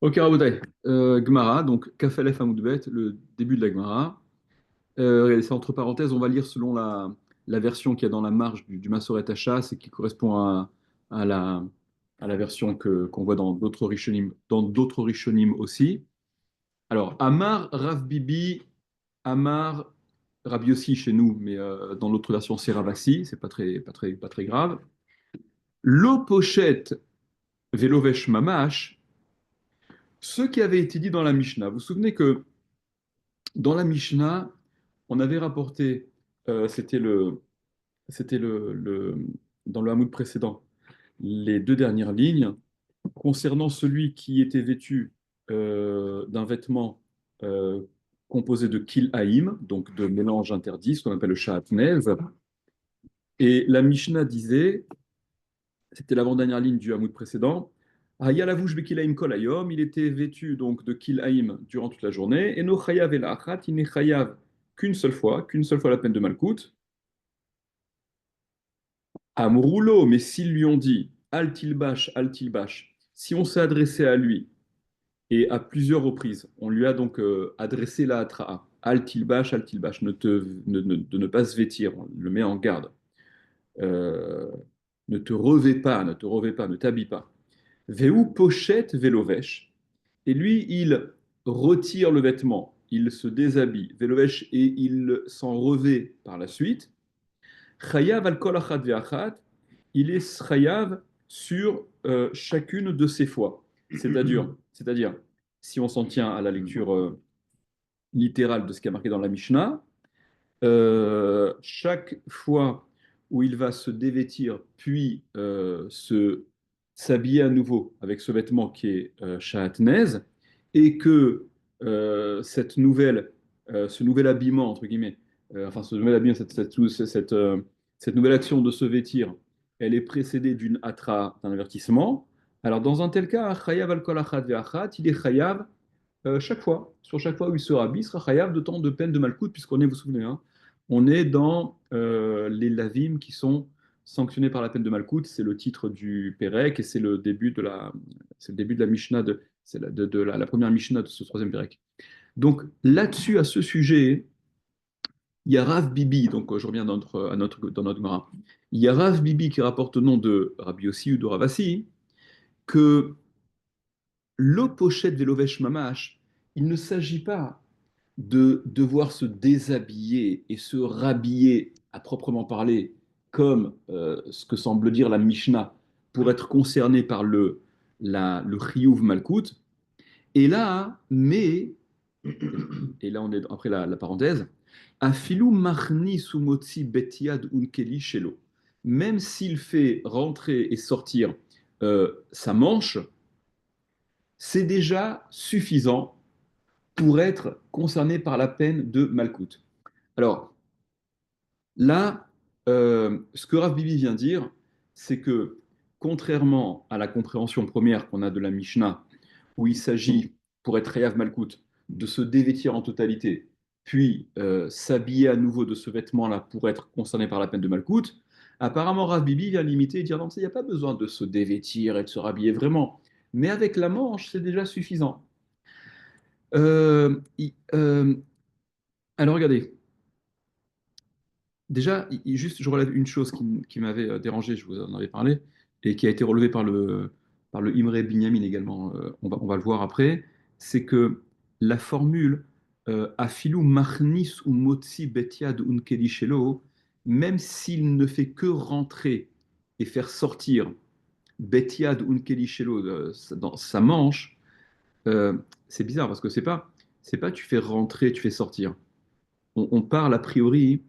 Ok, Rabotai. Gemara, donc Kafelef Amoudbet, le début de la Gemara. C'est entre parenthèses, on va lire selon la version qu'il y a dans la marge du Massoret Hacha, c'est qui correspond à la version qu'on voit dans d'autres Rishonim aussi. Alors, Amar Rav Bibi, Amar Rabbi Yossi chez nous, mais dans l'autre version c'est Ravassi, c'est pas très grave. Lo pochette velovesh mamash, ce qui avait été dit dans la Mishnah. Vous vous souvenez que dans la Mishnah, on avait rapporté, c'était dans le Hamoud précédent, les deux dernières lignes concernant celui qui était vêtu d'un vêtement euh, composé de kil haïm, donc de mélange interdit, ce qu'on appelle le sha'atnez. Et la Mishnah disait, c'était l'avant-dernière ligne du Hamoud précédent, Hayalavush bekilaim kol hayom, il était vêtu donc de kil haïm durant toute la journée, et no chayav el achat, il n'est chayav qu'une seule fois la peine de Malkout. Amroulo, mais s'ils lui ont dit Al Tilbash, si on s'est adressé à lui et à plusieurs reprises, on lui a donc adressé la Atra'a, Al Tilbash, de ne pas se vêtir, on le met en garde. Euh, ne te revêt pas, ne t'habille pas. Veu pochette velovesh, et lui, il retire le vêtement, il se déshabille, velovesh, et il s'en revêt par la suite. Chayav al kol achat ve'achat, il est chayav sur chacune de ses fois. C'est-à-dire, si on s'en tient à la lecture littérale de ce qui est marqué dans la Mishnah, chaque fois où il va se dévêtir, puis s'habiller à nouveau avec ce vêtement qui est sha'atnez, et que ce nouvel habillement, entre guillemets, enfin ce nouvel habillement, cette nouvelle action de se vêtir, elle est précédée d'une atra, d'un avertissement. Alors dans un tel cas, chayav al kol achat ve'achat, il est chayav sur chaque fois où il se rhabille, il sera chayav de temps de peine de malcoute, puisqu'on est, vous vous souvenez, hein, on est dans les lavim qui sont sanctionnés par la peine de malcoute. C'est le titre du Pérec et c'est le début de la Mishnah, c'est la première Mishnah de ce troisième Pérec. Donc là-dessus, à ce sujet, il y a Rav Bibi, donc je reviens dans notre Gemara. Il y a Rav Bibi qui rapporte au nom de Rabbi Yossi ou de Ravasi que l'Opochet Velovesh Mamash, il ne s'agit pas de devoir se déshabiller et se rhabiller à proprement parler, comme ce que semble dire la Mishnah, pour être concerné par le Chiyuv Malkut. Et là, et là on est après la parenthèse, Afilu Marni Sumotzi Betiad Unkeli Shelo. Même s'il fait rentrer et sortir sa manche, c'est déjà suffisant pour être concerné par la peine de Malkout. Alors là, ce que Rav Bibi vient dire, c'est que contrairement à la compréhension première qu'on a de la Mishnah, où il s'agit, pour être Hayav Malkout, de se dévêtir en totalité, puis s'habiller à nouveau de ce vêtement-là pour être concerné par la peine de Malkout, apparemment Rav Bibi vient limiter et dire non, il n'y a pas besoin de se dévêtir et de se rhabiller vraiment. Mais avec la manche, c'est déjà suffisant. Alors regardez, déjà, juste je relève une chose qui m'avait dérangé, je vous en avais parlé, et qui a été relevée par le Imre Binyamin également, on va le voir après, c'est que la formule Afilu machnis ou motzi betiad unkeli shelo, même s'il ne fait que rentrer et faire sortir betiad unkeli shelo dans sa manche, euh, c'est bizarre parce que c'est pas tu fais rentrer, tu fais sortir. On parle a priori,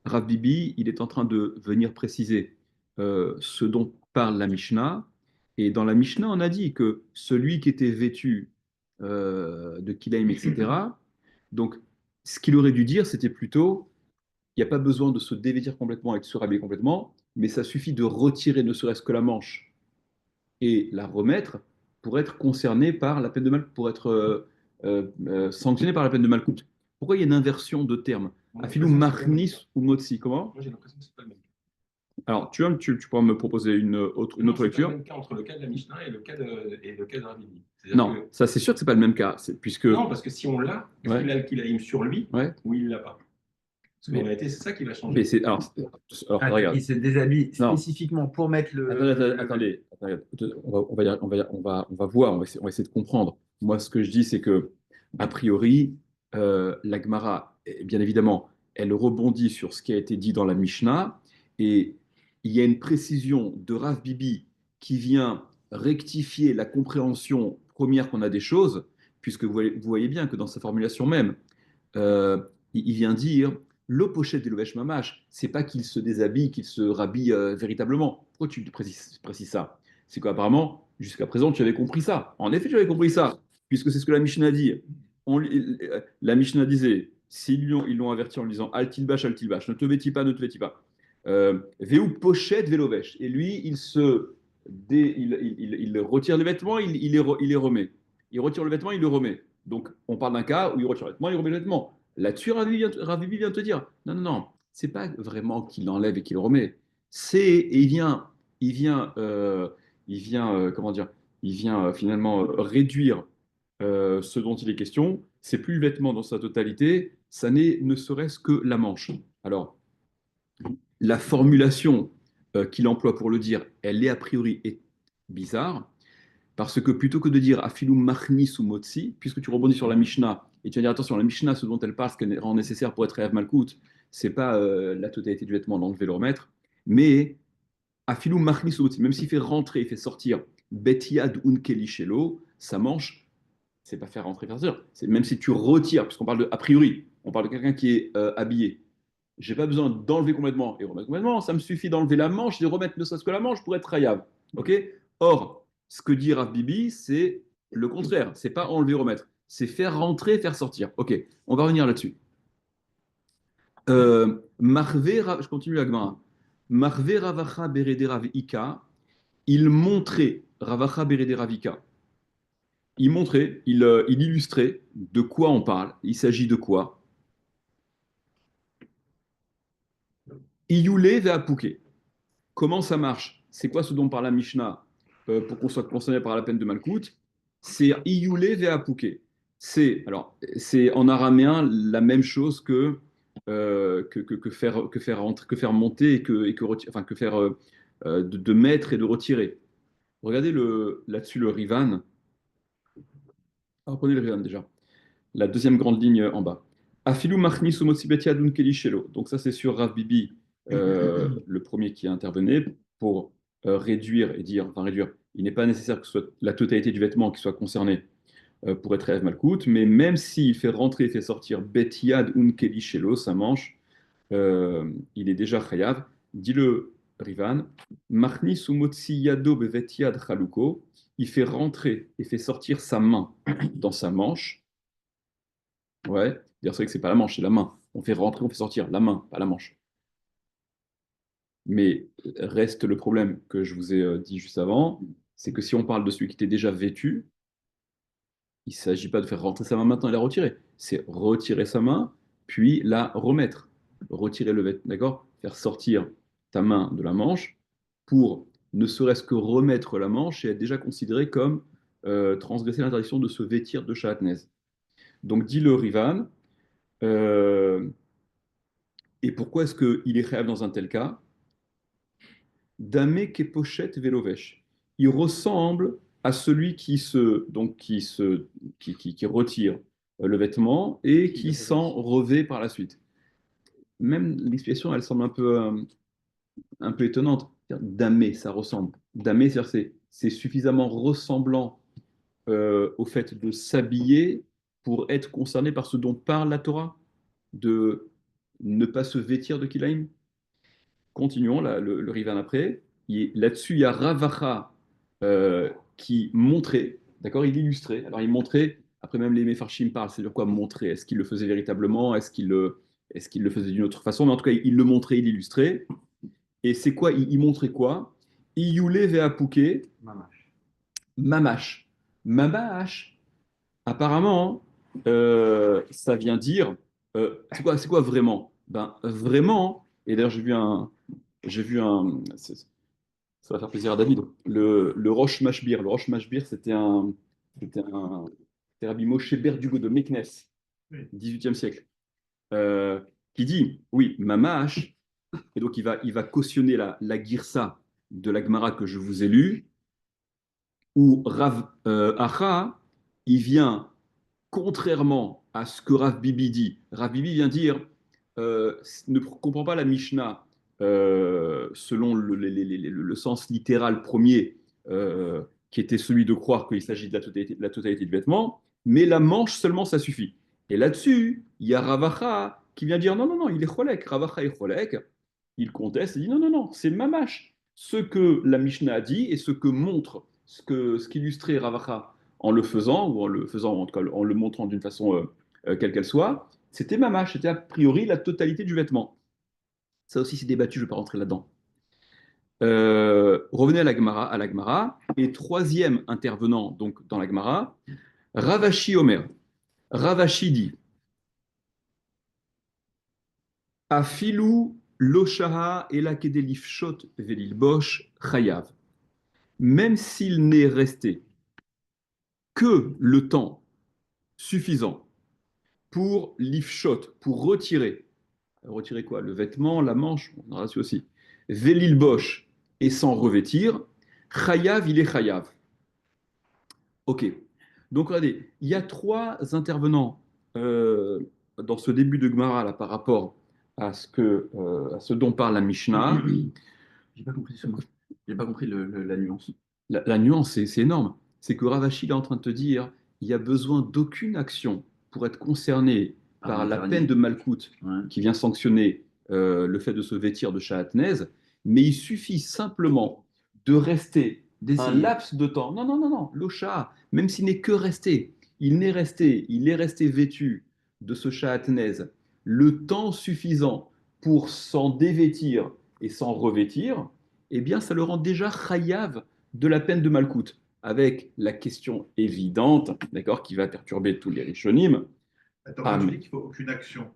Rav Bibi, il est en train de venir préciser ce dont parle la Mishnah. Et dans la Mishnah, on a dit que celui qui était vêtu de Kilaim, etc., donc ce qu'il aurait dû dire, c'était plutôt, il n'y a pas besoin de se dévêtir complètement et de se rhabiller complètement, mais ça suffit de retirer ne serait-ce que la manche et la remettre pour être concerné par la peine de mal, pour être sanctionné par la peine de malcoute. Pourquoi il y a une inversion de termes? Bon, j'ai Afilou l'impression que c'est pas le même. marnis ou motzi, comment? Moi, j'ai l'impression que c'est pas le même. Alors, tu pourras me proposer une Non, autre c'est pas le lecture? même cas entre le cas de la Mishnah et le cas de Rav Bibi. C'est-à-dire Non, que, ça c'est sûr que c'est pas le même cas, puisque non, parce que si on l'a, est-ce ouais, qu'il a le Kilaïm sur lui ouais, ou il ne l'a pas? Parce qu'en mais, réalité, c'est ça qui va mais changer. c'est alors Ah, il regarde, se déshabille non, spécifiquement pour mettre attendez, on va voir, on va essayer de comprendre. Moi, ce que je dis, c'est que a priori, la Gemara, bien évidemment, elle rebondit sur ce qui a été dit dans la Mishnah, et il y a une précision de Rav Bibi qui vient rectifier la compréhension première qu'on a des choses, puisque vous voyez bien que dans sa formulation même, il vient dire le pochette de Lovesh Mamash, c'est pas qu'il se déshabille, qu'il se rhabille véritablement. Pourquoi tu précises ça? C'est qu'apparemment, jusqu'à présent, tu avais compris ça. En effet, tu avais compris ça, puisque c'est ce que la Mishnah dit. La Mishnah disait, ils l'ont averti en lui disant Altilbash, Altilbash, ne te vêtis pas, ne te vêtis pas. Veu pochette Velovesh. Et lui, il retire les vêtements, il les remet. Il retire le vêtement, il le remet. Donc, on parle d'un cas où il retire le vêtement, il remet le vêtement. Là-dessus, Ravivi vient te dire, non, non, non, c'est pas vraiment qu'il l'enlève et qu'il le remet. Et il vient, comment dire, il vient finalement réduire ce dont il est question. C'est plus le vêtement dans sa totalité, ça n'est ne serait-ce que la manche. Alors, la formulation qu'il emploie pour le dire, elle est a priori bizarre, parce que plutôt que de dire Afilum Machnis ou Motzi, puisque tu rebondis sur la Mishnah, et tu vas dire attention, la Mishnah, ce dont elle parle, ce qu'elle rend nécessaire pour être Rehav Malkout, c'est pas la totalité du vêtement, d'enlever le remettre, mais Afilum Machnis ou Motzi, même s'il fait rentrer, il fait sortir Betiad Unkeli Shelo, sa manche, c'est pas faire rentrer, faire sortir. C'est même si tu retires, puisqu'on parle de a priori, on parle de quelqu'un qui est habillé. J'ai pas besoin d'enlever complètement et remettre complètement. Ça me suffit d'enlever la manche et de remettre ne serait-ce que la manche pour être Hayav. Ok. Or, ce que dit Rav Bibi, c'est le contraire. C'est pas enlever, remettre. C'est faire rentrer, faire sortir. Ok. On va revenir là-dessus. Je continue la Gemara. Marve Ravacha Berede Rav Ika. Il montrait Ravacha Berede Rav Ika. Il montrait, il illustrait de quoi on parle. Il s'agit de quoi? Iyule Ve'apuke. Comment ça marche? C'est quoi ce dont parle la Mishnah pour qu'on soit concerné par la peine de Malkout? C'est Iyule Ve'apuke. C'est en araméen la même chose que faire monter enfin, que faire de mettre et de retirer. Regardez là-dessus le Rivan. Ah, prenez le Rivan déjà. La deuxième grande ligne en bas. Afilu machnis umotzibetia adun kelishelo. Donc ça c'est sur Rav Bibi, le premier qui intervenait pour réduire et dire, enfin réduire, il n'est pas nécessaire que ce soit la totalité du vêtement qui soit concernée pour être Erev Malkout, mais même s'il fait rentrer et fait sortir betiad un kelishelo, sa manche, il est déjà chayav. Dis-le Rivan, machnis umotzi yado bevetiad chaluko, il fait rentrer et fait sortir sa main dans sa manche. Ouais, dire c'est vrai que c'est pas la manche, c'est la main. On fait rentrer, on fait sortir la main, pas la manche. Mais reste le problème que je vous ai dit juste avant, c'est que si on parle de celui qui était déjà vêtu, il ne s'agit pas de faire rentrer sa main maintenant et la retirer. C'est retirer sa main, puis la remettre. Retirer le vêtement, d'accord? Faire sortir ta main de la manche pour ne serait-ce que remettre la manche et être déjà considéré comme transgresser l'interdiction de se vêtir de Shahatnez. Donc dit le Rivan, euh, et pourquoi est-ce qu'il est réel dans un tel cas? Dame pochette velovesh. Il ressemble à celui qui retire le vêtement et qui s'en revêt par la suite. Même l'expression, elle semble un peu étonnante. Dame, ça ressemble. Dame, c'est suffisamment ressemblant au fait de s'habiller pour être concerné par ce dont parle la Torah, de ne pas se vêtir de kilaïm. Continuons le Rivan après. Là-dessus, il y a Ravacha qui montrait, d'accord, il illustrait. Alors il montrait, après même les Mefarshim parlent, c'est-à-dire quoi montrer? Est-ce qu'il le faisait véritablement? Est-ce qu'il le faisait d'une autre façon? Mais en tout cas, il le montrait, il illustrait. Et c'est quoi? Il montrait quoi? Iyule ve'apuke, Mamash. mamash. Mamash, apparemment, ça vient dire, c'est quoi vraiment? Ben, vraiment, et d'ailleurs j'ai vu j'ai vu ça va faire plaisir à David, le Rosh Mashbir. Le Rosh Mashbir, c'était Rabbi Moshe Berdugo de Meknes, Oui. 18e siècle, euh, qui dit, oui, Mamash, et donc il va cautionner la Girsa de la Gemara que je vous ai lue, où Rav Acha, il vient contrairement à ce que Rav Bibi dit. Rav Bibi vient dire ne comprend pas la Mishnah selon le sens littéral premier, qui était celui de croire qu'il s'agit de la totalité du vêtement, mais la manche seulement ça suffit. Et là-dessus, il y a Ravacha qui vient dire non, non, non, il est cholek. Ravacha est cholek. Il conteste et dit non, non, non, c'est mamash. Ce que la Mishnah a dit et ce que montre, ce qu'illustrait Ravacha en le faisant, ou en le faisant, en tout cas, en le montrant d'une façon quelle qu'elle soit, c'était mamash, c'était a priori la totalité du vêtement. Ça aussi, c'est débattu, je ne vais pas rentrer là-dedans. Revenez à la Gemara, et troisième intervenant donc dans la Gemara, Ravashi Omer. Ravashi dit Afilu loshaha elakedelif shot velilbosh chayav. Même s'il n'est resté que le temps suffisant pour l'ifshot, pour retirer. Retirer quoi? Le vêtement, la manche, on aura su aussi. Velil bosh et sans revêtir. Chayav, il est chayav. Ok. Donc regardez, il y a trois intervenants dans ce début de Gemara là, par rapport à ce dont parle la Mishnah. J'ai pas compris, j'ai pas compris la nuance. La nuance, c'est énorme. C'est que Ravashi est en train de te dire il y a besoin d'aucune action pour être concerné par la peine de Malkout Ouais. qui vient sanctionner le fait de se vêtir de Shahatnez, mais il suffit simplement de rester un D'essayer. laps de temps. Non, non, non, non, l'Ocha, même s'il n'est que resté, il est resté vêtu de ce Shahatnez le temps suffisant pour s'en dévêtir et s'en revêtir, eh bien, ça le rend déjà chayav de la peine de Malkout, avec la question évidente, d'accord, qui va perturber tous les rishonim. Attends, Ah, quand tu mais- dis qu'il faut aucune action.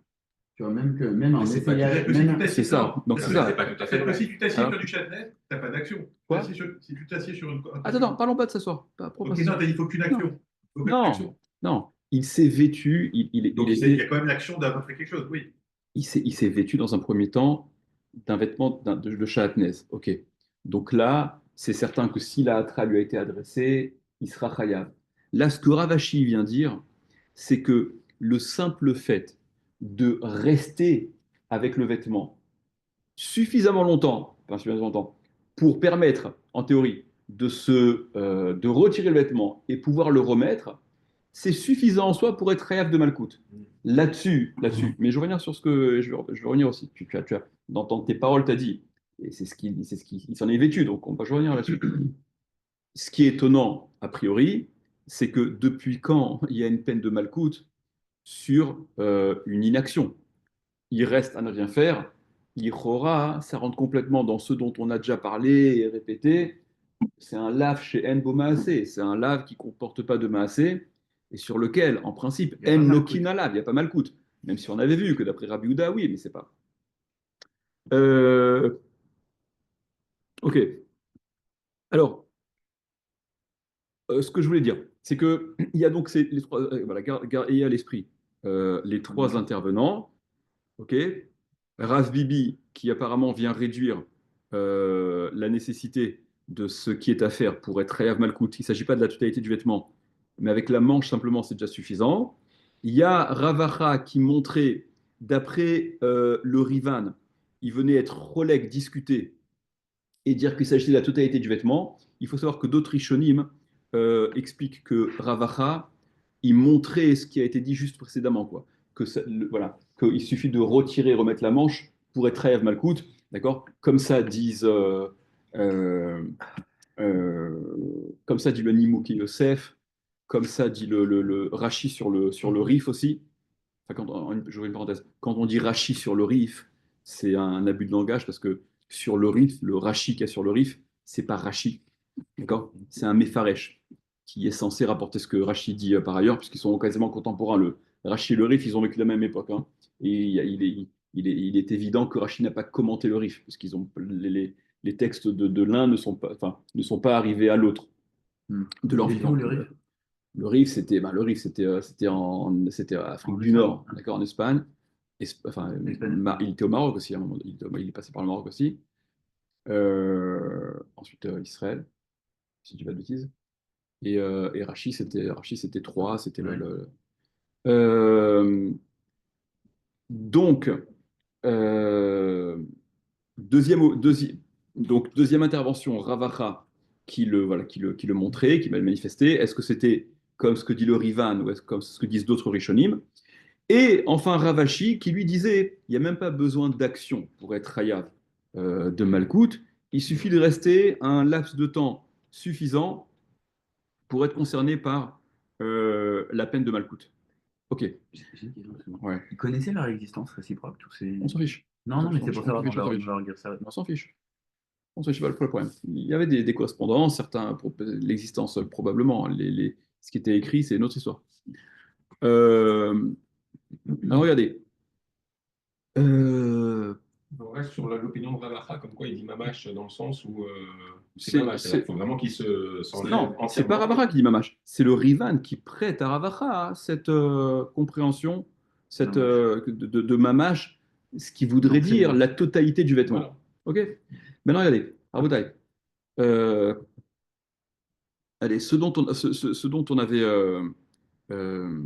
Tu vois, même en C'est pas essayant. C'est-à-dire que si tu Même, t'assieds- C'est ça. non, Donc, parce c'est que ça. C'est pas tout à fait c'est-à-dire que vrai. si tu t'assieds Alors sur du châtelet, t'as pas d'action. Quoi Si tu t'assieds sur une. Attends, attends, parlons pas de s'asseoir. Ok, non, t'as dit il faut aucune action. Il faut aucune action. Non, non. Il s'est vêtu, Donc il y a quand même l'action d'avoir fait quelque chose, oui. il s'est vêtu dans un premier temps d'un vêtement de Shahatnez. Ok. Donc là, c'est certain que si la hatra lui a été adressée, il sera chayav. Là, ce que Ravashi vient dire, c'est que le simple fait de rester avec le vêtement suffisamment longtemps, pour permettre, en théorie, de retirer le vêtement et pouvoir le remettre, c'est suffisant en soi pour être chayav de Malkout. Là-dessus. Mais je vais revenir sur ce que je vais revenir aussi. Dans tes paroles, tu as dit, et il s'en est vêtu, donc je vais revenir là-dessus. Ce qui est étonnant, a priori, c'est que depuis quand il y a une peine de Malkout sur une inaction? Il reste à ne rien faire. L'Ichora, ça rentre complètement dans ce dont on a déjà parlé et répété. C'est un lave chez En Bomaasé. C'est un lave qui ne comporte pas de Maasé et sur lequel, en principe, Il y a En pas Lokina lave. Il n'y a pas Malkout. Même si on avait vu que d'après Rabbi Houda, oui, mais c'est pas. Ok. Alors, ce que je voulais dire, c'est que il y a donc les trois, voilà, ayez à l'esprit les trois intervenants. Ok. Rav Bibi, qui apparemment vient réduire la nécessité de ce qui est à faire pour être Hayav Malkout. Il ne s'agit pas de la totalité du vêtement, mais avec la manche simplement, c'est déjà suffisant. Il y a Ravacha qui montrait, d'après le Rivan, il venait être relègue, discuter et dire qu'il s'agissait de la totalité du vêtement. Il faut savoir que d'autres Rishonim expliquent que Ravacha, il montrait ce qui a été dit juste précédemment, quoi. Voilà, qu'il suffit de retirer et remettre la manche pour être Hayav Malkout, d'accord? Euh, comme ça dit le Nimouki Yosef, comme ça dit le Rashi sur le Rif aussi. Enfin, j'ouvre une parenthèse, quand on dit Rashi sur le Rif, c'est un abus de langage parce que sur le Rif, le Rashi qu'il y a sur le Rif, c'est pas Rashi, d'accord? C'est un Mefaresh qui est censé rapporter ce que Rashi dit par ailleurs, puisqu'ils sont quasiment contemporains. Le Rashi et le Rif, ils ont vécu la même époque, hein. Et il est évident que Rashi n'a pas commenté le Rif, parce qu'ils ont les textes de l'un ne sont pas arrivés à l'autre de leur Et vivant. où le Rif? C'était Afrique En du Espagne. Nord, d'accord, en Espagne. Espagne. Il était au Maroc aussi à un moment. Il est passé par le Maroc aussi. Ensuite, Israël, si je dis pas de bêtises. Et Rachi, c'était Troie, c'était Ouais. Euh, donc, euh, deuxième intervention, Ravacha qui le montrait, qui m'a manifesté. Est-ce que c'était comme ce que dit le Rivan ou est-ce comme ce que disent d'autres Rishonim? Et enfin Ravashi qui lui disait, il n'y a même pas besoin d'action pour être Hayav de Malkout, il suffit de rester un laps de temps suffisant pour être concerné par la peine de Malkout. Ok, J'ai une question, c'est bon. ouais. Ils connaissaient leur existence réciproque, tous ces. On s'en fiche. Non, non, mais c'est pour savoir On s'en fiche. dans leur guerre ça. On s'en fiche. On s'en fiche pas le problème. Il y avait des correspondances, certains, l'existence probablement. Ce qui était écrit, c'est une autre histoire. Alors regardez. On reste sur l'opinion de Ravacha, comme quoi il dit Mamash dans le sens où c'est C'est- Mamash. c'est- Il faut vraiment qu'il s'enlève Non, c'est entièrement. pas Ravacha qui dit Mamash, c'est le Rivan qui prête à Ravacha cette compréhension de Mamash, ce qui voudrait Donc, c'est dire bon. la totalité du vêtement. Voilà. Ok. Maintenant, regardez, Rabotai. Allez, ce dont on avait. Euh,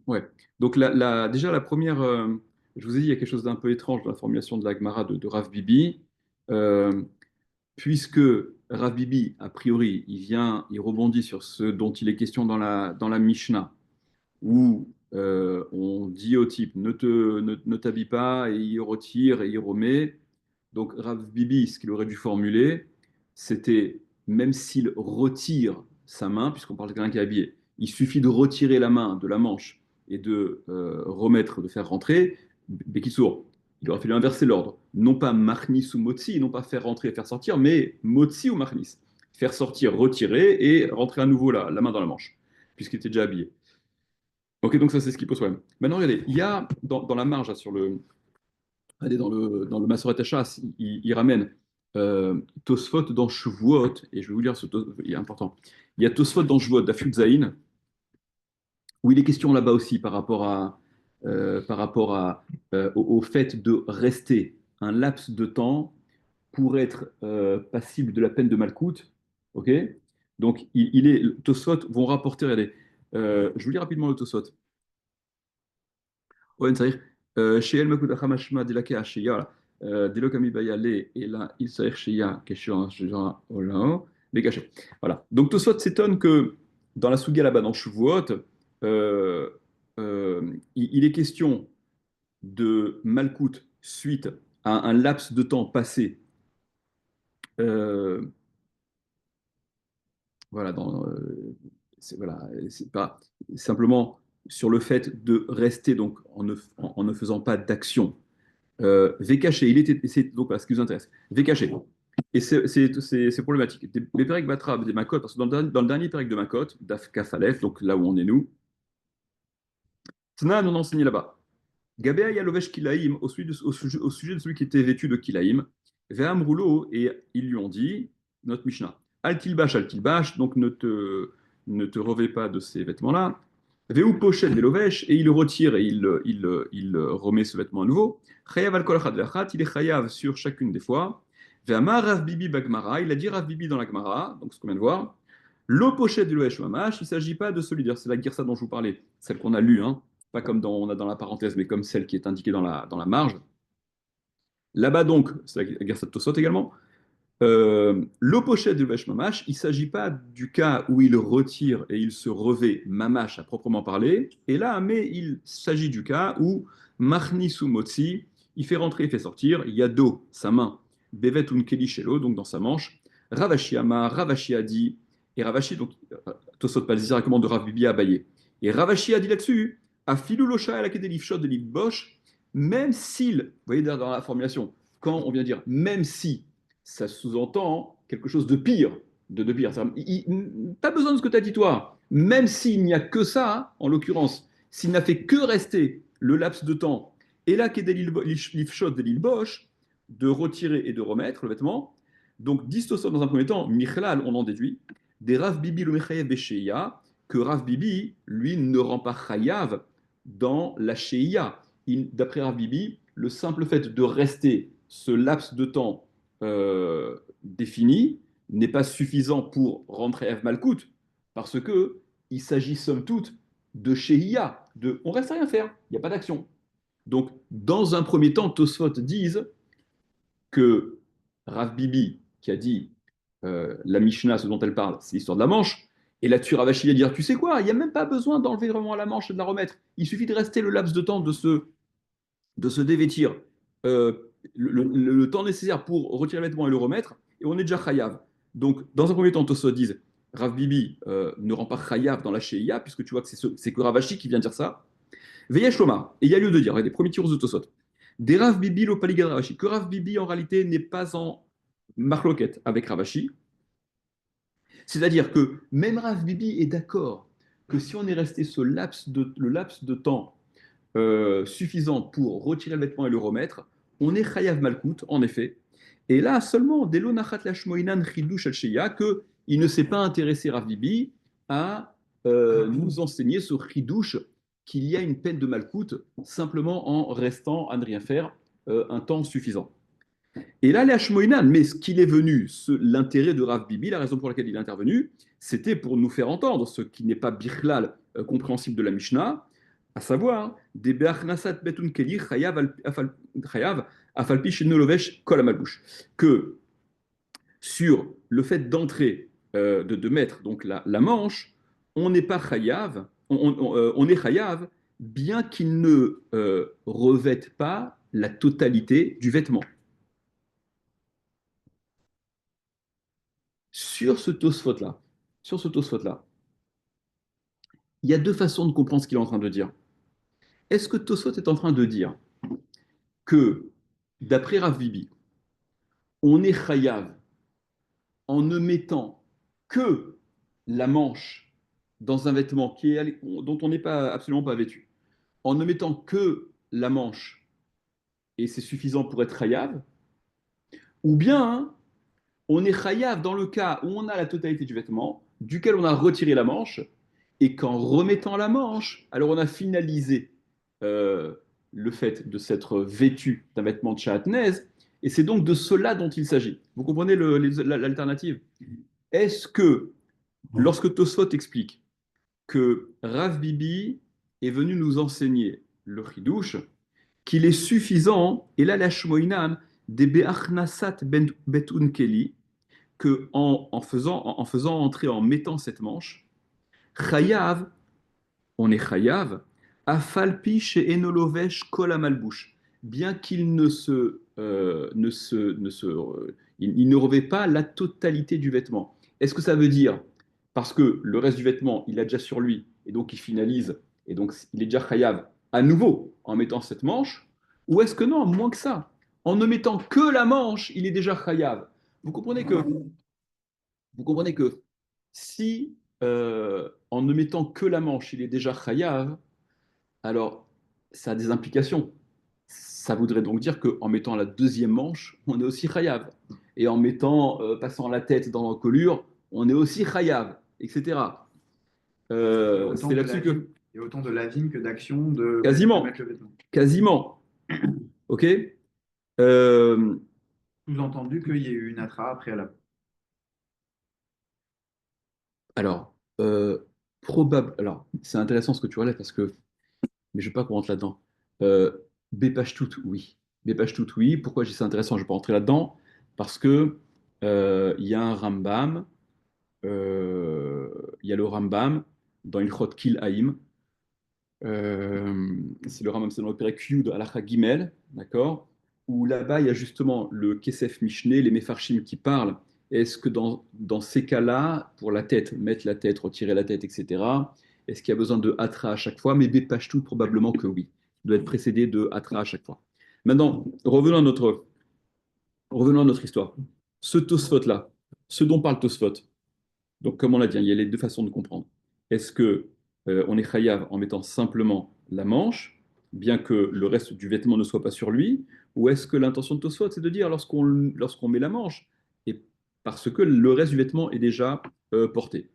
ouais. Donc, déjà, la première. Je vous ai dit, il y a quelque chose d'un peu étrange dans la formulation de la Gemara de Rav Bibi. Euh, Puisque Rav Bibi, a priori, il rebondit sur ce dont il est question dans la Mishnah, où on dit au type ne t'habille pas, et il retire et il remet. Donc Rav Bibi, ce qu'il aurait dû formuler, c'était même s'il retire sa main, puisqu'on parle de quelqu'un qui est habillé, il suffit de retirer la main de la manche et de remettre, de faire rentrer. Bekitsour, il aurait fallu inverser l'ordre. Non pas Machnis ou Motzi, non pas faire rentrer et faire sortir, mais Motzi ou Machnis. Faire sortir, retirer et rentrer à nouveau la main dans la manche, puisqu'il était déjà habillé. Ok, donc ça c'est ce qui pose problème. Maintenant, regardez, il y a dans la marge, là, allez, dans le Masoret Hachas, il ramène Tosfot dans Shavuot, et je vais vous lire il est important. Il y a Tosfot dans Shavuot, d'Afud Zaïn, où il est question là-bas aussi au fait de rester un laps de temps pour être passible de la peine de Malkout. Ok. Donc, Tosfot vont rapporter, regardez, je vous lis rapidement le Tosfot. Ouais, c'est-à-dire, chez El Makut Achamashma de la Keashia, voilà. De l'Okami Bayale, et là, il s'agit chez Ya, Keshan, Olao, les cachets. Voilà. Donc, Tosfot s'étonne que dans la Sugia là-bas, dans Shavuot, euh, il est question de Malkout suite à un laps de temps passé. euh, voilà, c'est pas simplement sur le fait de rester donc en ne faisant pas d'action. Vcaché, donc voilà, ce qui vous intéresse. Vcaché. Et c'est problématique. Les Perek Batra, des Makot, parce que dans le dernier Perek de Makot, Daf Kafalef, donc là où on est nous, Tna nous a enseigné là-bas. Gabea Yalovesh Kilaim, au sujet de celui qui était vêtu de Kilaim, Ve'am Roulo, et ils lui ont dit, notre Mishnah, Al-Tilbash, donc ne te revêt pas de ces vêtements-là. Ve'u Pochel Velovesh, et il retire et il remet ce vêtement à nouveau. Chayav al-Kol Achad Ve'achat, il est chayav sur chacune des fois. Ve'amar Rav Bibi Bagmara, il a dit Rav Bibi dans la Gemara, donc ce qu'on vient de voir. Lo Pochel Velovesh Mamash, il ne s'agit pas de celui, c'est la Girsa dont je vous parlais, celle qu'on a lue, hein, pas comme on a dans la parenthèse, mais comme celle qui est indiquée dans la marge. Là-bas donc, c'est la Gersat Tosot également, l'opochet de Vesh Mamash, il ne s'agit pas du cas où il retire et il se revêt Mamash à proprement parler, et là, mais il s'agit du cas où Machnis ou Motzi, il fait rentrer et fait sortir, Yado, sa main, Bevet un Kelishelo, donc dans sa manche, Ravashi Ama, Ravashi a dit, et Ravashi, donc Tosot pas directement de Rav Bibi à Abaye, et Ravashi a dit là-dessus, à Filulosha à la Kedelifshot de Bosch, même s'il, vous voyez dans la formulation, quand on vient dire même si, ça sous-entend quelque chose de pire. De pire. Pas besoin de ce que tu as dit toi. Même s'il n'y a que ça, en l'occurrence, s'il n'a fait que rester le laps de temps Et là, l'ifshot de l'ilbosh, de retirer et de remettre le vêtement. Donc, Distoso, dans un premier temps, Michlal, on en déduit, des Rav Bibi le Mechayev Besheya, que Rav Bibi, lui, ne rend pas Chayav dans la Sheya. D'après Rav Bibi, le simple fait de rester ce laps de temps défini n'est pas suffisant pour rendre Chayav Malkout, parce que il s'agit somme toute de Sheya, de on reste à rien faire, il n'y a pas d'action. Donc, dans un premier temps, Tosfot disent que Rav Bibi, qui a dit la Mishnah, ce dont elle parle, c'est l'histoire de la manche, et là-dessus, Ravashi va dire, tu sais quoi, il n'y a même pas besoin d'enlever vraiment la manche et de la remettre. Il suffit de rester le laps de temps de se dévêtir, le temps nécessaire pour retirer le vêtement et le remettre, et on est déjà chayav. Donc, dans un premier temps, Tosfot disent, Rav Bibi ne rend pas chayav dans la Sheia, puisque tu vois que c'est que Ravashi qui vient dire ça. Veyesh Lomar, et il y a lieu de dire, des premiers tirs de Tosot. Des Rav Bibi l'opaligad Ravashi, que Rav Bibi en réalité n'est pas en marloquette avec Ravashi. C'est-à-dire que même Rav Bibi est d'accord que si on est resté le laps de temps suffisant pour retirer le vêtement et le remettre, on est chayav malkout, en effet. Et là seulement, dès l'onachat lashmoinan chidush al que il ne s'est pas intéressé Rav Bibi à nous enseigner ce chidush qu'il y a une peine de malkout simplement en restant à ne rien faire un temps suffisant. Et là, les Hashmoinan, mais ce qu'il est venu, l'intérêt de Rav Bibi, la raison pour laquelle il est intervenu, c'était pour nous faire entendre ce qui n'est pas bichlal compréhensible de la Mishnah, à savoir des be'achnasat betun keli chayav afalpi shenolovesh kol amalbush, que sur le fait d'entrer, de mettre donc la manche, on n'est pas chayav, on est chayav, bien qu'il ne revête pas la totalité du vêtement. Sur ce Tosfot-là, il y a deux façons de comprendre ce qu'il est en train de dire. Est-ce que Tosfot est en train de dire que, d'après Rav Bibi, on est chayav en ne mettant que la manche dans un vêtement dont on n'est absolument pas vêtu, en ne mettant que la manche, et c'est suffisant pour être chayav, ou bien on est chayav dans le cas où on a la totalité du vêtement, duquel on a retiré la manche, et qu'en remettant la manche, alors on a finalisé le fait de s'être vêtu d'un vêtement de Shahatnez, et c'est donc de cela dont il s'agit. Vous comprenez l'alternative? Est-ce que, lorsque Tosfot explique que Rav Bibi est venu nous enseigner le chidouche, qu'il est suffisant, et là la shmoinam, des be'achnasat betun keli, que en faisant entrer, en mettant cette manche, chayav, on est chayav, afalpi chez enolovesh kol amalbush, bien qu'il il ne revêt pas la totalité du vêtement. Est-ce que ça veut dire, parce que le reste du vêtement, il a déjà sur lui, et donc il finalise, et donc il est déjà chayav à nouveau en mettant cette manche, ou est-ce que non, moins que ça, en ne mettant que la manche, il est déjà chayav? Vous comprenez que si, en ne mettant que la manche, il est déjà chayav, alors ça a des implications. Ça voudrait donc dire qu'en mettant la deuxième manche, on est aussi chayav. Et en passant la tête dans l'encolure, on est aussi chayav, etc. C'est là-dessus que... Il y a autant de lavine que d'action de Quasiment. mettre le vêtement. Quasiment. OK. Euh, Sous-entendu qu'il y ait eu une attrape après à la... alors, alors, c'est intéressant ce que tu relèves parce que, mais je ne vais pas qu'on rentre là-dedans. Bepashtout, oui. Bepashtout, oui. Pourquoi je dis c'est intéressant? Je ne vais pas rentrer là-dedans parce que il y a un Rambam, il y a le Rambam dans Ilchot Kil Haïm. C'est le Rambam, c'est dans le Perek Yud Halacha Gimel, d'accord? Où là-bas, il y a justement le Kesef Mishneh, les Mefarshim qui parlent. Est-ce que dans ces cas-là, pour la tête, mettre la tête, retirer la tête, etc., est-ce qu'il y a besoin de Hatra à chaque fois? Mais Bepashtout, probablement que oui. Il doit être précédé de Hatra à chaque fois. Maintenant, revenons à notre histoire. Ce Tosfot-là, ce dont parle Tosfot, donc comme on l'a dit, il y a les deux façons de comprendre. Est-ce que on est chayav en mettant simplement la manche, bien que le reste du vêtement ne soit pas sur lui, ou est-ce que l'intention de Tosfot, c'est de dire lorsqu'on met la manche, et parce que le reste du vêtement est déjà porté.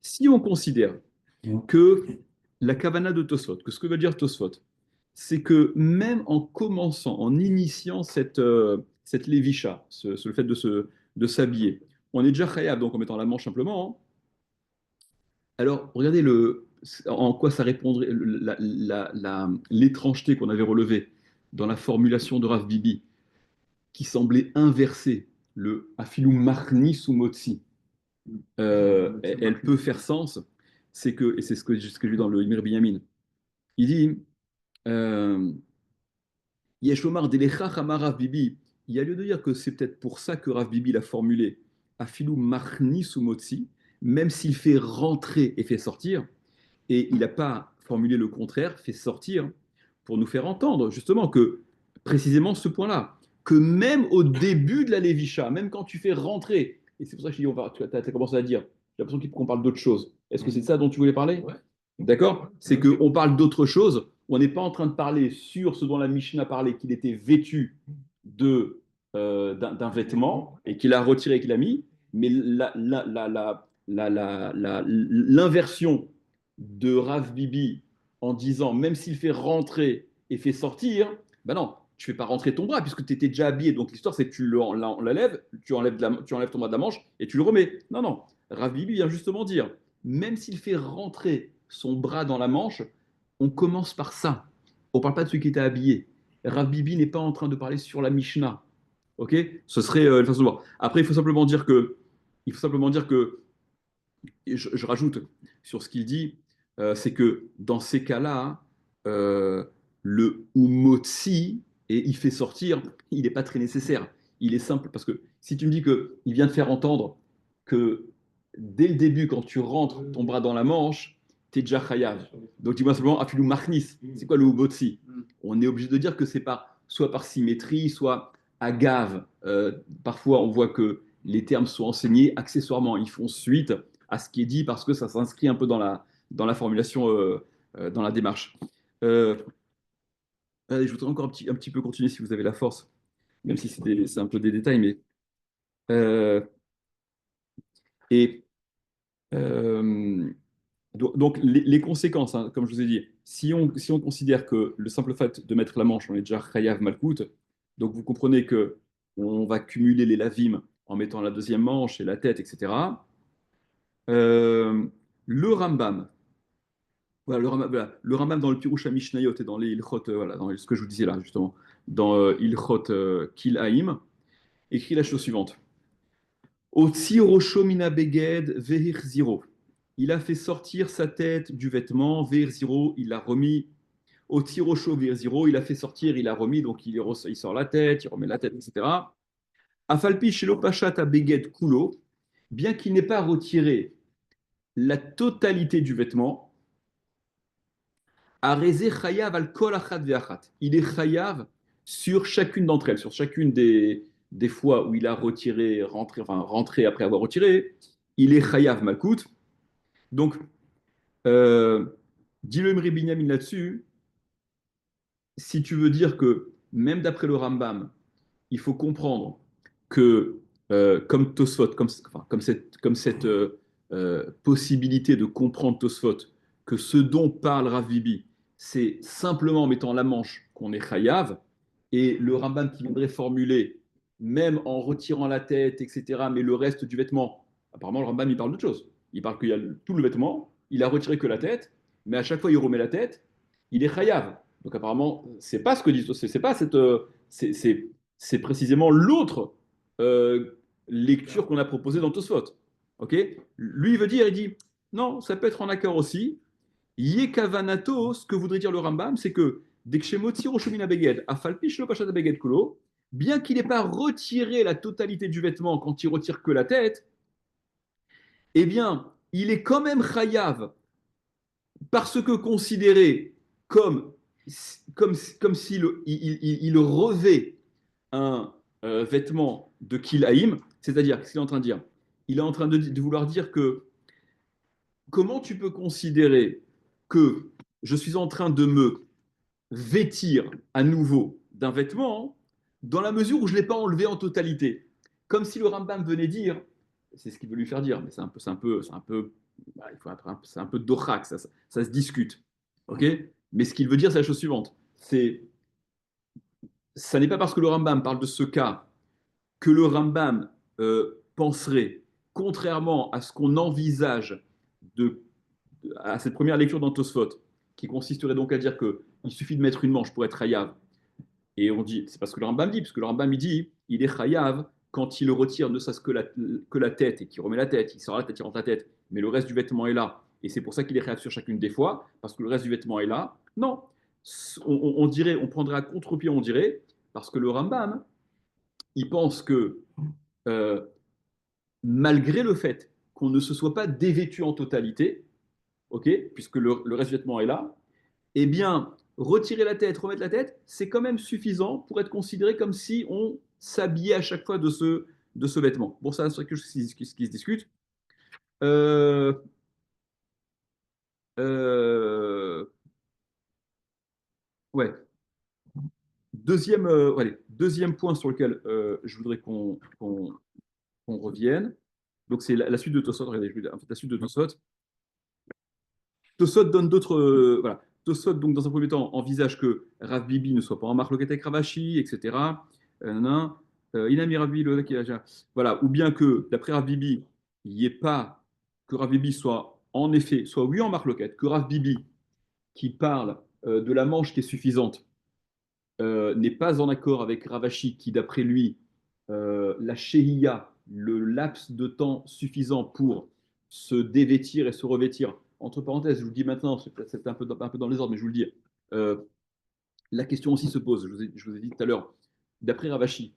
Si on considère que la kavana de Tosfot, que ce que veut dire Tosfot, c'est que même en commençant, en initiant cette lévicha, le fait de s'habiller, on est déjà chayav, donc en mettant la manche simplement, hein. Alors, regardez en quoi ça répondrait, l'étrangeté qu'on avait relevée dans la formulation de Rav Bibi, qui semblait inverser le afilou marni sou motzi. Elle peut faire sens, et c'est ce que j'ai lu dans le Imir Binyamin. Il dit Yeshomar Delechach Amar Rav Bibi. Il y a lieu de dire que c'est peut-être pour ça que Rav Bibi l'a formulé afilou marni sou motzi, même s'il fait rentrer et fait sortir. Et il n'a pas formulé le contraire, fait sortir, pour nous faire entendre justement que précisément ce point-là, que même au début de la Lévicha, même quand tu fais rentrer, et c'est pour ça que je dis, tu as commencé à dire, j'ai l'impression qu'on parle d'autre chose. Est-ce que c'est de ça dont tu voulais parler? Ouais. D'accord? C'est qu'on parle d'autre chose, on n'est pas en train de parler sur ce dont la Mishnah parlait, qu'il était vêtu d'un vêtement et qu'il a retiré et qu'il a mis, mais l'inversion de Rav Bibi en disant, même s'il fait rentrer et fait sortir, ben non, tu fais pas rentrer ton bras puisque tu étais déjà habillé. Donc l'histoire, c'est que tu l'enlèves, tu enlèves ton bras de la manche et tu le remets. Non, non. Rav Bibi vient justement dire, même s'il fait rentrer son bras dans la manche, on commence par ça. On ne parle pas de celui qui était habillé. Rav Bibi n'est pas en train de parler sur la Mishnah. Ok? Ce serait une façon de voir. Après, il faut simplement dire que et je rajoute sur ce qu'il dit, c'est que dans ces cas-là, le umotzi, et il fait sortir, il n'est pas très nécessaire. Il est simple, parce que si tu me dis qu'il vient de faire entendre que dès le début, quand tu rentres ton bras dans la manche, tu es déjà chayav. Donc dis-moi simplement, afilou machnis, c'est quoi le umotzi? On est obligé de dire que c'est soit par symétrie, soit agave. Parfois, on voit que les termes sont enseignés accessoirement, ils font suite à ce qui est dit parce que ça s'inscrit un peu dans la formulation, dans la démarche. Allez, je voudrais encore un petit peu continuer si vous avez la force, même si c'est un peu des détails, mais euh, et donc les conséquences, hein, comme je vous ai dit, si on considère que le simple fait de mettre la manche, on est déjà chayav malkout, donc vous comprenez que on va cumuler les lavim en mettant la deuxième manche et la tête, etc. Le Rambam, voilà, le Rambam dans le Pirush Mishnayot et dans les Ilchot, voilà, dans ce que je vous disais là, justement, dans Ilchot Kil Haïm, écrit la chose suivante. Otsi Rosho mina beged vehir ziro. Il a fait sortir sa tête du vêtement, vehir ziro, il l'a remis. Otsi Rosho vehir ziro, il a fait sortir, il a remis, donc il sort la tête, il remet la tête, etc. Afalpi shelo pachat beged kulo, bien qu'il n'ait pas retiré la totalité du vêtement, il est chayav sur chacune d'entre elles, sur chacune des fois où il a retiré, rentré après avoir retiré, il est chayav malkout. Donc, dit le Imri Binyamin là-dessus, si tu veux dire que même d'après le Rambam, il faut comprendre que, comme Tosfot, comme cette possibilité de comprendre Tosfot, que ce dont parle Rav Bibi, c'est simplement en mettant la manche qu'on est chayav, et le Rambam qui viendrait formuler, même en retirant la tête, etc., mais le reste du vêtement, apparemment le Rambam il parle d'autre chose. Il parle qu'il y a tout le vêtement, il a retiré que la tête, mais à chaque fois il remet la tête, il est chayav. Donc apparemment, c'est pas ce que dit, c'est pas cette, c'est précisément l'autre lecture qu'on a proposée dans Tosfot. Ok? Lui, il veut dire, il dit, non, ça peut être en accord aussi. Yekavanato, ce que voudrait dire le Rambam, c'est que Dekshemotzi Roshomina Beged, Afalpish lo Pashata Beged Kulo, bien qu'il n'ait pas retiré la totalité du vêtement quand il retire que la tête, eh bien, il est quand même chayav parce que considéré comme s'il il revêt un vêtement de Kilaïm, c'est-à-dire, qu'est-ce qu'il est en train de dire? Il est en train de vouloir dire que comment tu peux considérer que je suis en train de me vêtir à nouveau d'un vêtement dans la mesure où je ne l'ai pas enlevé en totalité. Comme si le Rambam venait dire, c'est ce qu'il veut lui faire dire, mais c'est un peu dochak, ça se discute. Ok. Mais ce qu'il veut dire, c'est la chose suivante. Ça n'est pas parce que le Rambam parle de ce cas que le Rambam penserait, contrairement à ce qu'on envisage à cette première lecture dans Tosfot, qui consisterait donc à dire qu'il suffit de mettre une manche pour être hayav. Et on dit, c'est parce que le Rambam dit, parce que le Rambam il dit, il est chayav quand il retire ne serait-ce que la tête et qu'il remet la tête, il sort la tête, il rentre la tête, mais le reste du vêtement est là. Et c'est pour ça qu'il est chayav sur chacune des fois, parce que le reste du vêtement est là. Non, on dirait, on prendrait à contre-pied, on dirait, parce que le Rambam, il pense que euh, malgré le fait qu'on ne se soit pas dévêtu en totalité, ok, puisque le reste du vêtement est là, eh bien, retirer la tête, remettre la tête, c'est quand même suffisant pour être considéré comme si on s'habillait à chaque fois de ce vêtement. Bon, ça, c'est quelque chose qui se discute. Euh, euh, ouais. Deuxième point sur lequel je voudrais qu'on revienne. Donc, c'est la suite de Tosot. Regardez, en fait, la suite de Tosot. Tosot donne d'autres. Voilà. Tosot, donc, dans un premier temps, envisage que Rav Bibi ne soit pas en marloquette avec Ravashi, etc. Inami Rav Bibi, voilà. Ou bien que, d'après Rav Bibi, il n'y ait pas que Rav Bibi soit en effet, soit oui en marloquette, que Rav Bibi, qui parle de la manche qui est suffisante, n'est pas en accord avec Ravashi, qui, d'après lui, la Shehiya, le laps de temps suffisant pour se dévêtir et se revêtir. Entre parenthèses, je vous le dis maintenant, c'est un peu dans les ordres, mais je vous le dis. euh, la question aussi se pose, je vous ai dit tout à l'heure, d'après Ravashi,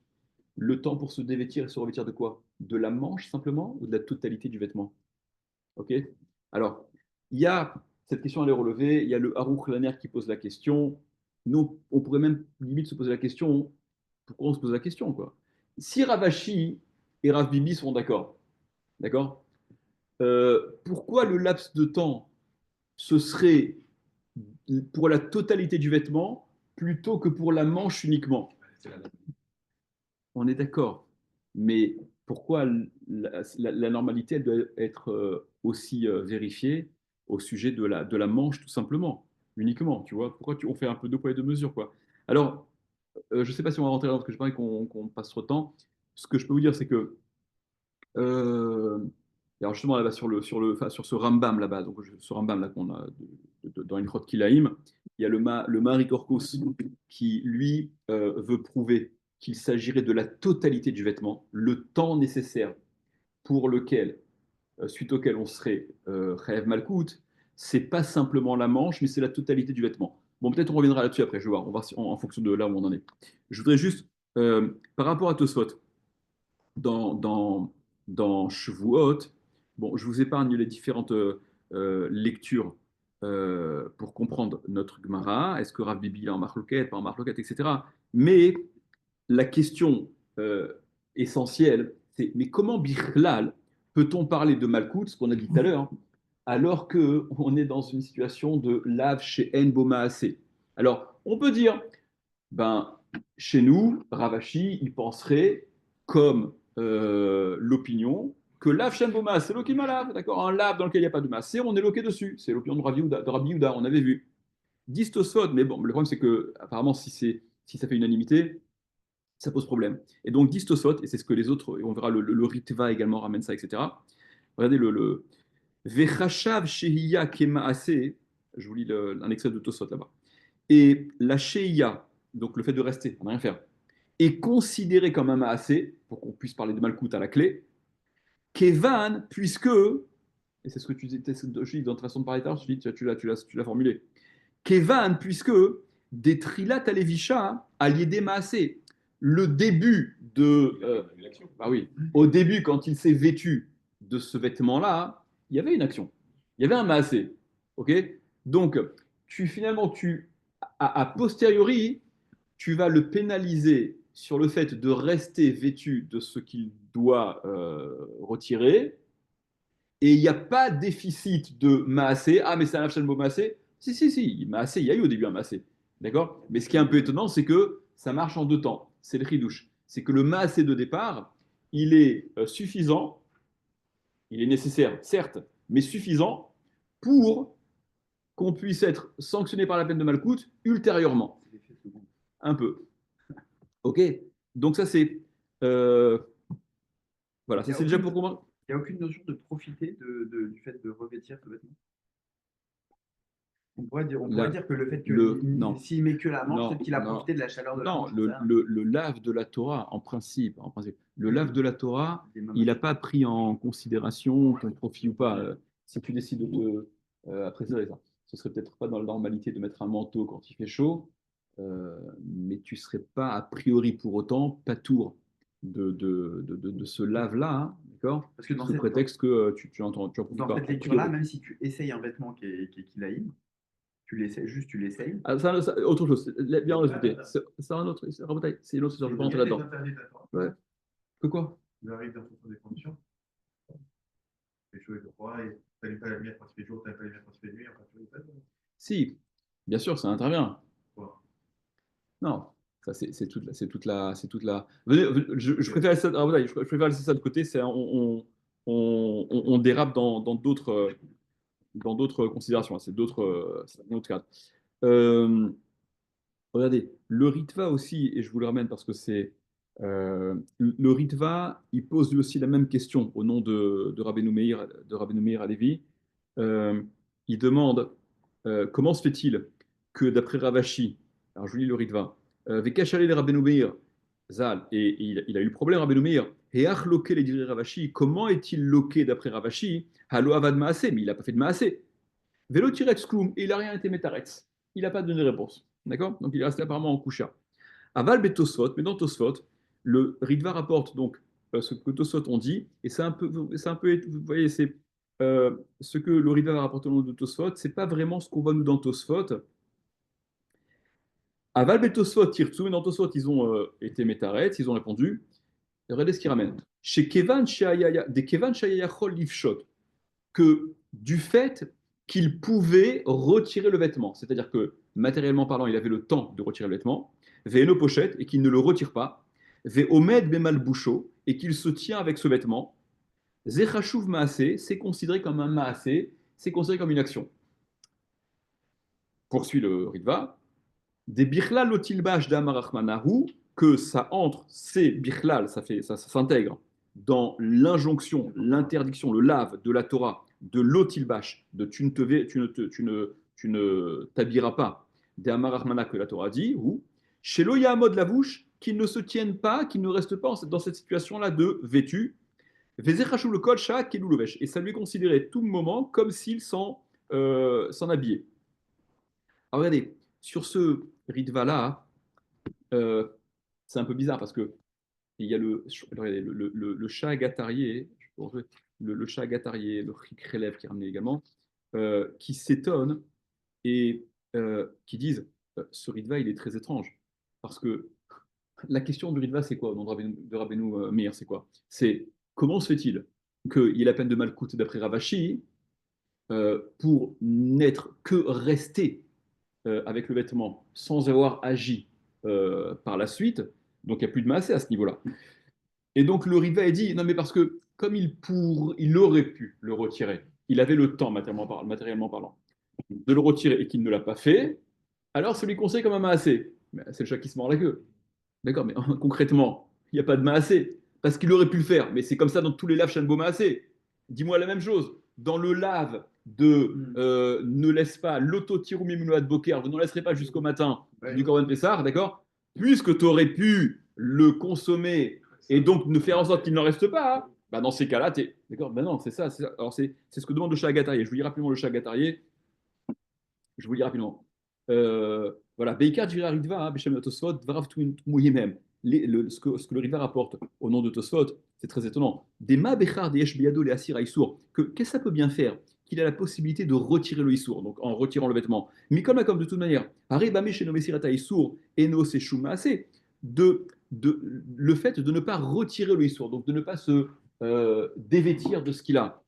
le temps pour se dévêtir et se revêtir de quoi? De la manche simplement ou de la totalité du vêtement? Ok. Alors, il y a cette question à les relever, il y a le Harouk Laner qui pose la question. Nous, on pourrait même limite se poser la question, pourquoi on se pose la question, quoi? Si Ravashi et Rav Bibi sont d'accord, d'accord, pourquoi le laps de temps ce serait pour la totalité du vêtement plutôt que pour la manche uniquement? On est d'accord. Mais pourquoi la normalité, elle doit être aussi vérifiée au sujet de la manche, tout simplement, uniquement, tu vois? Pourquoi on fait un peu deux poids et deux mesures, quoi? Alors, je ne sais pas si on va rentrer dans ce que je parle qu'on passe trop de temps. Ce que je peux vous dire, c'est que euh, alors justement là-bas enfin, sur ce Rambam là-bas, donc ce Rambam là qu'on a dans une Ilchot Kilaïm, il y a le Maharik Orkos qui lui veut prouver qu'il s'agirait de la totalité du vêtement, le temps nécessaire pour lequel, suite auquel on serait Chayav Malkout, c'est pas simplement la manche, mais c'est la totalité du vêtement. Bon, peut-être on reviendra là-dessus après, je vais voir, on va voir en fonction de là où on en est. Je voudrais juste, par rapport à Tosfot, dans, dans, dans Shavuot, bon, je vous épargne les différentes lectures pour comprendre notre Gemara. Est-ce que Rav Bibi est en marloquette, pas en marloquette, etc. Mais la question essentielle, c'est mais comment Bichlal peut-on parler de Malkout, ce qu'on a dit tout à l'heure, alors qu'on est dans une situation de lave chez En Bomaase? Alors, on peut dire, ben, chez nous, Ravashi, il penserait, comme l'opinion, que lave Shem Bomaase, c'est l'okim lave, d'accord? Un lave dans lequel il n'y a pas de masse, on est loqué dessus. C'est l'opinion de Rabbi Yehuda, on avait vu. Distosod, mais bon, le problème c'est que, apparemment, si ça fait unanimité, ça pose problème. Et donc, Distosot, et c'est ce que les autres, et on verra le Ritva également ramène ça, etc. Regardez le Vechashav Shehiya Kemaase, je vous lis un extrait de Tosot là-bas. Et la Shehiya, donc le fait de rester, on n'a rien faire, est considéré comme un Maasé, pour qu'on puisse parler de Malkout à la clé, Kevan, puisque, et c'est ce que tu disais, je dis dans ta façon de parler, tu l'as formulé, Kevan, puisque des Trilat Alevisha, Aliédé Maasé, le début de. Bah oui, au début, quand il s'est vêtu de ce vêtement-là, il y avait une action. Il y avait un maasé. Ok. Donc, finalement, a posteriori, tu vas le pénaliser sur le fait de rester vêtu de ce qu'il doit retirer. Et il n'y a pas déficit de maasé. Ah, mais c'est un Avshalmo maasé. Si, Maasé, il y a eu au début un Maasé. D'accord? Mais ce qui est un peu étonnant, c'est que ça marche en deux temps. C'est le Chidouche. C'est que le Maasé de départ, il est suffisant, il est nécessaire, certes, mais suffisant pour qu'on puisse être sanctionné par la peine de Malkout ultérieurement. Un peu. Ok? Donc ça, c'est... euh, voilà, Il y ça a c'est déjà aucune- pour comprendre. Il n'y a aucune notion de profiter du fait de revêtir ce vêtement. On pourrait dire que le fait Non, s'il met que la manche, non, peut-être qu'il a non, profité de la chaleur de la non, manche. J'en sais rien. le lave de la Torah, en principe, le lave de la Torah, Des mamaches. il n'a pas pris en considération ton profit ou pas. Si tu décides de apprécier ça, ce serait peut-être pas dans la normalité de mettre un manteau quand il fait chaud, mais tu serais pas a priori pour autant patour de ce lave-là, hein, d'accord? Parce que Sous prétexte que tu en profites dans pas. cette A lecture-là, priori. même si tu essayes un vêtement qui est kilaïm, tu l'essayes, juste tu l'essayes. Ah, autre chose, bien rajouté. C'est un autre, c'est une autre histoire, je ne vais pas Il y rentrer a des là-dedans. interdits de la Torah. Ouais. Que quoi? Il arrive dans fonction des conditions. Il fait chaud et froid, et tu n'allumes pas la lumière quand il fait jour, tu n'allumes pas la lumière quand il fait nuit. Enfin, tu vois, Si, bien sûr, ça intervient. quoi. Non, ça c'est toute la. Venez, je préfère laisser ça, je préfère laisser ça de côté. On dérape dans d'autres considérations. C'est un autre cadre. Euh, Regardez, le Ritva aussi, et je vous le ramène parce que le Ritva, il pose lui aussi la même question au nom de Rabbeinu Meir Halevi. Euh, il demande comment se fait-il que d'après Ravashi, alors je vous lis le Ritva, Vekachale le Rabbeinu Meir, Zal, et il a eu le problème Rabbeinu Meir, et achloké les diri Ravashi, comment est-il loqué d'après Ravashi, Halo avad maasé, mais il n'a pas fait de maasé. Vélo tirex klum, et il n'a rien été métaretz. Il n'a pas donné de réponse. D'accord? Donc il est resté apparemment en coucha. Aval betosfot, mais dans Tosfot, le Ritva rapporte donc ce que Tosfot ont dit, et c'est un peu, vous voyez, c'est ce que le Ritva va rapporter au nom de Tosfot, c'est pas vraiment ce qu'on voit nous dans Tosfot. Aval betosfot, tirtsu, mais dans Tosfot, ils ont été métaret, ils ont répondu. Regardez ce qu'ils ramènent. Chez Kevan Shayaya, des Kevan Shayayachol Livshot, que du fait qu'il pouvait retirer le vêtement, c'est-à-dire que matériellement parlant, il avait le temps de retirer le vêtement, Ve'eno pochette, et qu'il ne le retire pas, Ve'omed bemal boucho, et qu'il se tient avec ce vêtement, Zechashuv maasé, c'est considéré comme un maasé, c'est considéré comme une action. Poursuit le Ritva, des birlal lotilbash d'amarachmanahu, que ça entre, c'est birlal, ça s'intègre dans l'injonction, l'interdiction, le lave de la Torah, de l'otilbash, de tu ne t'habilleras pas, des amarachmana que la Torah dit, ou chez l'oyamod lavouche, qu'ils ne se tiennent pas, qu'ils ne restent pas dans cette situation-là de vêtu, vezechachou le kol shak et loulovesh, et ça lui est considéré tout moment comme s'il s'en habillait. Alors regardez, sur ce ritva-là, euh, c'est un peu bizarre parce que il y a le chat gatarier, le chat gatarier, le Rikrelev qui est ramené également, qui s'étonnent et qui disent ce Ritva, il est très étrange. Parce que la question du Ritva, c'est quoi au nom de Rabbeinu Meir, c'est quoi? C'est comment se fait-il qu'il y ait la peine de Malkout d'après Ravashi pour n'être que resté avec le vêtement sans avoir agi par la suite, donc il n'y a plus de massé à ce niveau-là. Et donc le Riva a dit, non mais parce que comme il aurait pu le retirer, il avait le temps matériellement parlant, de le retirer et qu'il ne l'a pas fait, alors ça lui conseille comme un maasé. Mais c'est le chat qui se mord la queue. D'accord, mais concrètement, il n'y a pas de maasé. Parce qu'il aurait pu le faire, mais c'est comme ça dans tous les laves Shanbo maasé. Dis-moi la même chose. Dans le lave de ne laisse pas l'auto-tirou mimouad boker, vous ne laisserez pas jusqu'au matin du Corban Pessar, d'accord? Puisque tu aurais pu le consommer et donc ne faire en sorte qu'il n'en reste pas, hein, bah dans ces cas-là, t'es. D'accord? Ben non, c'est ça. Alors c'est ce que demande le chat Gatarier. Je vous lis rapidement le chat Gatarier. Je vous lis rapidement. Voilà. Beikar Jira Ritva, Beshem Tosfot, Dvarav Muhimem. Ce que le Riva rapporte au nom de Tosfot, c'est très étonnant. Des ma bechar des yesh biyado les asir aïsour. Qu'est-ce que ça peut bien faire? Qu'il a la possibilité de retirer le issour, donc en retirant le vêtement. Mais comme de toute manière, arribame chez nos messirata issour, eno se shumaase, le fait de ne pas retirer le issour, donc de ne pas se dévêtir de ce qu'il a.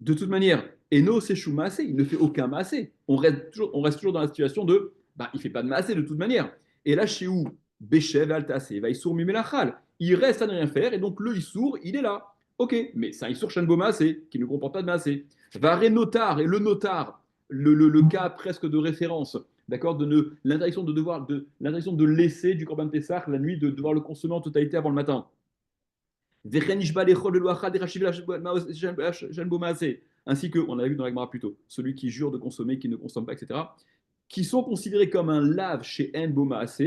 De toute manière, Eno Seshu Maasé, il ne fait aucun Maasé. On reste toujours dans la situation de, bah, il ne fait pas de Maasé de toute manière. Et là, chez où Béchev Altasé, va Issour Mimelachal. Il reste à ne rien faire, et donc le Issour, il est là. Ok, mais c'est un Issour Shenbo Maasé, qui ne comporte pas de Maasé. Varé Notar, et le Notar, le cas presque de référence, d'accord, l'interdiction l'interdiction de laisser du Korban Pessah la nuit, de devoir le consommer en totalité avant le matin. Ainsi que, on l'a vu dans la Gemara plus tôt, celui qui jure de consommer, qui ne consomme pas, etc., qui sont considérés comme un lave chez En Bomaase,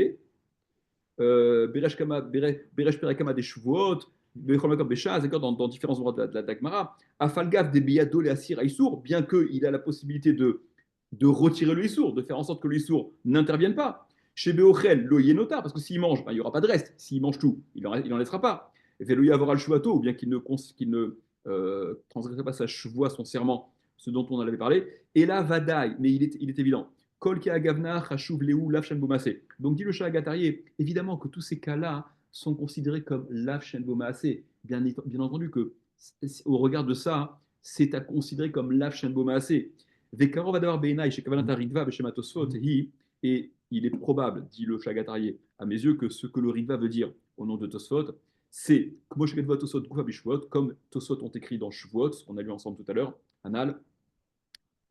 Beresh Perakama des Shavuot, dans différents endroits de la Gemara, Afalgav des Biyado et Asir Aïsour, bien qu'il a la possibilité de retirer le Issour, de faire en sorte que le Issour n'intervienne pas. Chez Beochel, lo yenota, parce que s'il mange, ben, il n'y aura pas de reste. S'il mange tout, il n'en laissera pas. Veloya Avoral Shuato, ou bien qu'il ne transgresse pas sa chevoie, son serment, ce dont on en avait parlé. Et là, Vadaï, mais il est évident. Kol ke agavna, chashuv leu, lav shen bomasé. Donc dit le Shalagatarié, évidemment que tous ces cas-là sont considérés comme lav shen bomasé. Bien entendu que, au regard de ça, c'est à considérer comme lav shen bomasé. Vekaro va d'avoir beinai, chez kavanata ritva, beshema tosfot, et il est probable, dit le Shalagatarié, à mes yeux, que ce que le ritva veut dire au nom de Tosfot, c'est comme Tosfot ont écrit dans Shavuot, ce qu'on a lu ensemble tout à l'heure, Anal,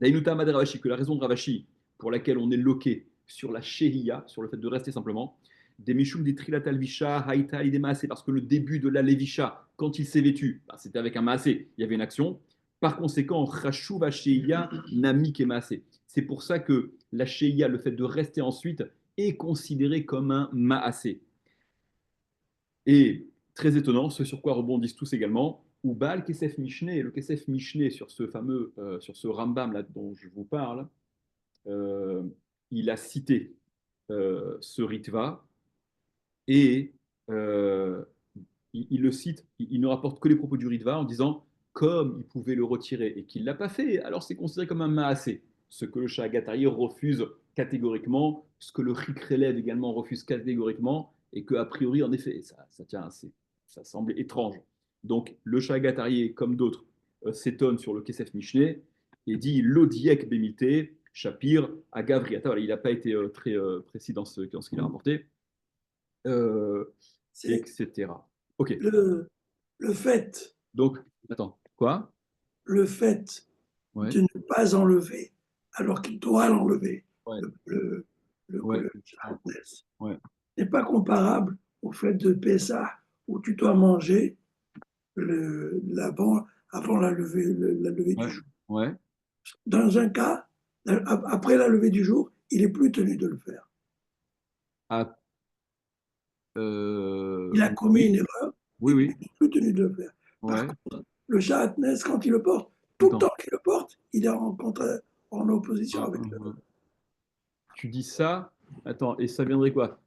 Dainuta Amad Ravashi, que la raison de Ravashi pour laquelle on est loqué sur la Shehiya, sur le fait de rester simplement, des Mishum, des Trilatal Visha, Haïta, des Maasé, parce que le début de la Levisha, quand il s'est vêtu, bah, c'était avec un Maasé, il y avait une action. Par conséquent, Chashuva Shehiya, Nami et Maasé. C'est pour ça que la Shehiya, le fait de rester ensuite, est considéré comme un Maasé. Et très étonnant, ce sur quoi rebondissent tous également, ou Baal Kesef Mishneh, le Kesef Mishneh sur ce fameux, sur ce Rambam là dont je vous parle, euh, il a cité ce Ritva et il le cite, il ne rapporte que les propos du Ritva en disant comme il pouvait le retirer et qu'il ne l'a pas fait, alors c'est considéré comme un Maasé, ce que le Shalagatari refuse catégoriquement, ce que le Rikrelev également refuse catégoriquement, et que a priori, en effet, ça semble étrange. Donc le Shalagatari, comme d'autres, s'étonne sur le Kesef Mishneh et dit l'odiek bemité, Shapir, à Gavriata. Voilà, il n'a pas été très précis dans ce qu'il a rapporté, euh, C'est etc. Ok, le, le fait, donc, attends, quoi? le fait Ouais, de ne pas enlever alors qu'il doit l'enlever, ouais, ouais, le Shabbat, ouais, n'est pas comparable au fait de Pessah où tu dois manger avant la levée du ouais, jour. ouais. Dans un cas, après la levée du jour, il n'est plus tenu de le faire. Ah, Il a commis oui, une erreur, oui, il oui, n'est plus tenu de le faire. Par ouais. contre, le Shahatnez, quand il le porte, tout le Attends. temps qu'il le porte, il est en opposition avec Tu dis ça, attends, et ça viendrait quoi?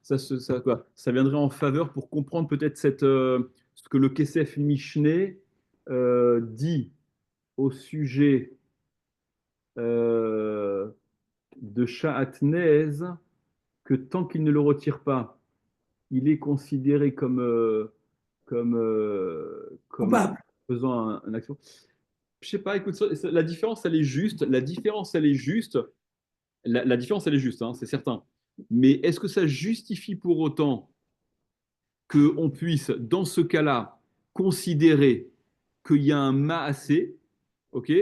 Quoi? Ça viendrait en faveur pour comprendre peut-être ce que le Kesef Mishneh dit au sujet euh, de Shahatnez, que tant qu'il ne le retire pas, il est considéré comme coupable. faisant une action. Je sais pas, écoute, la différence, elle est juste. La différence, elle est juste. La différence, elle est juste, hein, c'est certain. Mais est-ce que ça justifie pour autant qu'on puisse, dans ce cas-là, considérer qu'il y a un maasé, ok,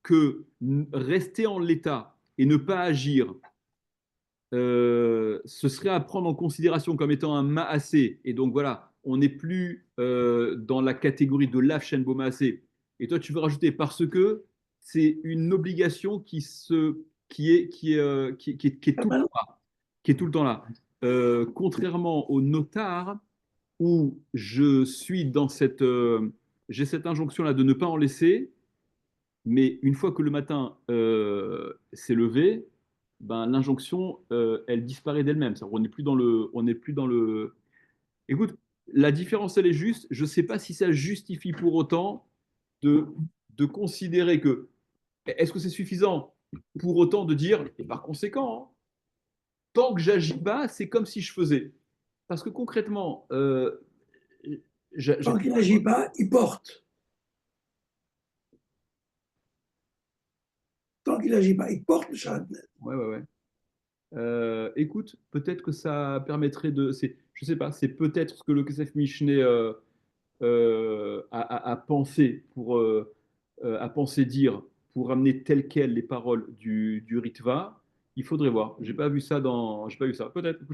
que rester en l'état et ne pas agir, ce serait à prendre en considération comme étant un maasé. Et donc voilà, on n'est plus dans la catégorie de l'af shenbo maasé. Et toi, tu veux rajouter parce que c'est une obligation qui est tout le temps là, qui est tout le temps là. Contrairement au notard où j'ai cette injonction là de ne pas en laisser, mais une fois que le matin s'est levé, ben, l'injonction, elle disparaît d'elle-même. On n'est plus dans le, on n'est plus dans le. Écoute, la différence, elle est juste. Je ne sais pas si ça justifie pour autant de, de considérer que. Est-ce que c'est suffisant pour autant de dire, et par conséquent, hein, tant que j'agis pas, c'est comme si je faisais. Parce que concrètement, Tant qu'il n'agit pas, il porte. il n'agit pas, il porte le Shahat Net. Ouais, ouais, ouais. Écoute, peut-être que ça permettrait de. Je sais pas, c'est peut-être ce que le Kesef Mishneh a pensé a pensé dire pour amener tel quel les paroles du Ritva. Il faudrait voir. J'ai pas vu ça. Peut-être.